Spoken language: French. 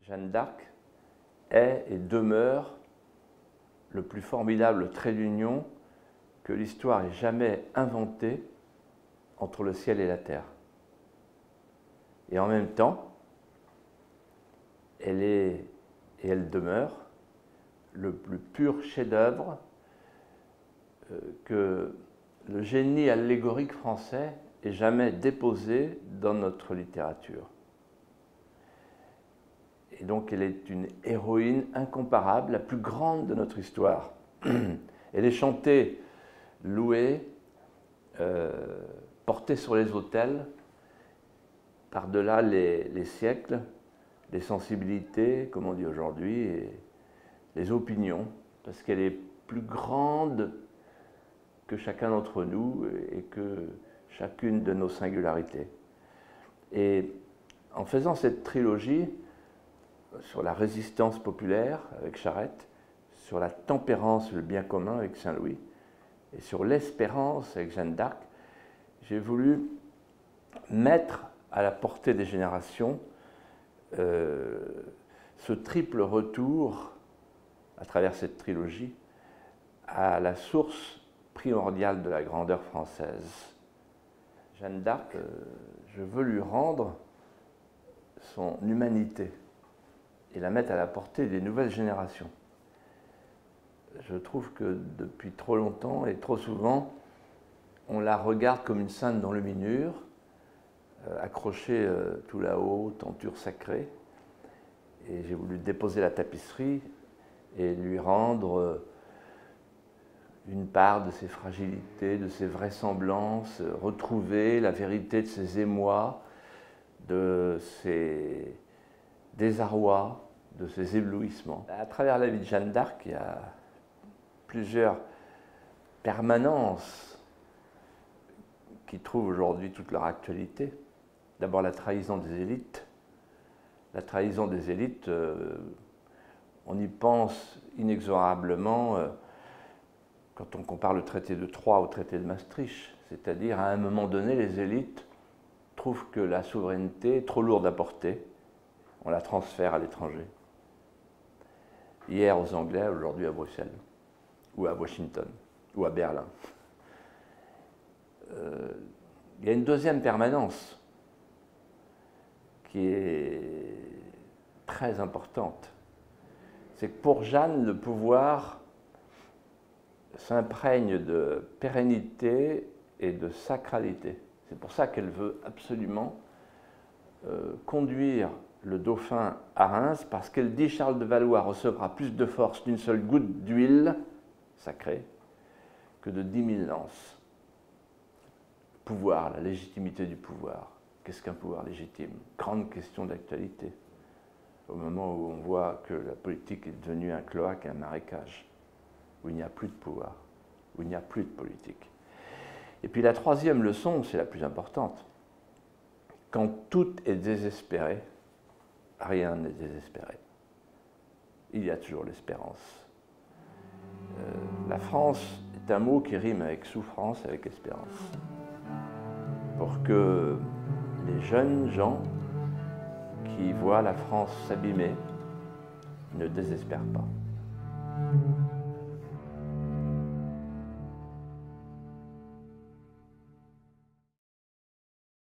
Jeanne d'Arc est et demeure le plus formidable trait d'union que l'histoire ait jamais inventé entre le ciel et la terre. Et en même temps, elle est et elle demeure le plus pur chef-d'œuvre que le génie allégorique français ait jamais déposé dans notre littérature. Et donc elle est une héroïne incomparable, la plus grande de notre histoire. Elle est chantée, louée, portée sur les autels, par-delà les siècles, les sensibilités, comme on dit aujourd'hui, et les opinions, parce qu'elle est plus grande que chacun d'entre nous et que chacune de nos singularités. Et en faisant cette trilogie sur la résistance populaire avec Charette, sur la tempérance et le bien commun avec Saint-Louis, et sur l'espérance avec Jeanne d'Arc, j'ai voulu mettre à la portée des générations ce triple retour, à travers cette trilogie, à la source primordiale de la grandeur française. Jeanne d'Arc, je veux lui rendre son humanité et la mettre à la portée des nouvelles générations. Je trouve que depuis trop longtemps et trop souvent, on la regarde comme une sainte dans le mur, accrochée tout là-haut, tenture sacrée. Et j'ai voulu déposer la tapisserie et lui rendre une part de ses fragilités, de ses vraisemblances, retrouver la vérité de ses émois, de ses désarrois, de ses éblouissements. À travers la vie de Jeanne d'Arc, il y a plusieurs permanences qui trouvent aujourd'hui toute leur actualité. D'abord la trahison des élites. La trahison des élites, on y pense inexorablement quand on compare le traité de Troyes au traité de Maastricht. C'est-à-dire, à un moment donné, les élites trouvent que la souveraineté est trop lourde à porter. On la transfère à l'étranger. Hier aux Anglais, aujourd'hui à Bruxelles, ou à Washington, ou à Berlin. Il y a une deuxième permanence qui est très importante. C'est que pour Jeanne, le pouvoir s'imprègne de pérennité et de sacralité. C'est pour ça qu'elle veut absolument conduire le dauphin à Reims, parce qu'elle dit Charles de Valois recevra plus de force d'une seule goutte d'huile sacrée que de 10 000 lances. Le pouvoir, la légitimité du pouvoir. Qu'est-ce qu'un pouvoir légitime? Grande question d'actualité, au moment où on voit que la politique est devenue un cloaque, un marécage, où il n'y a plus de pouvoir, où il n'y a plus de politique. Et puis la troisième leçon, c'est la plus importante. Quand tout est désespéré, rien n'est désespéré. Il y a toujours l'espérance. La France est un mot qui rime avec souffrance, avec espérance. Pour que les jeunes gens qui voient la France s'abîmer ne désespèrent pas.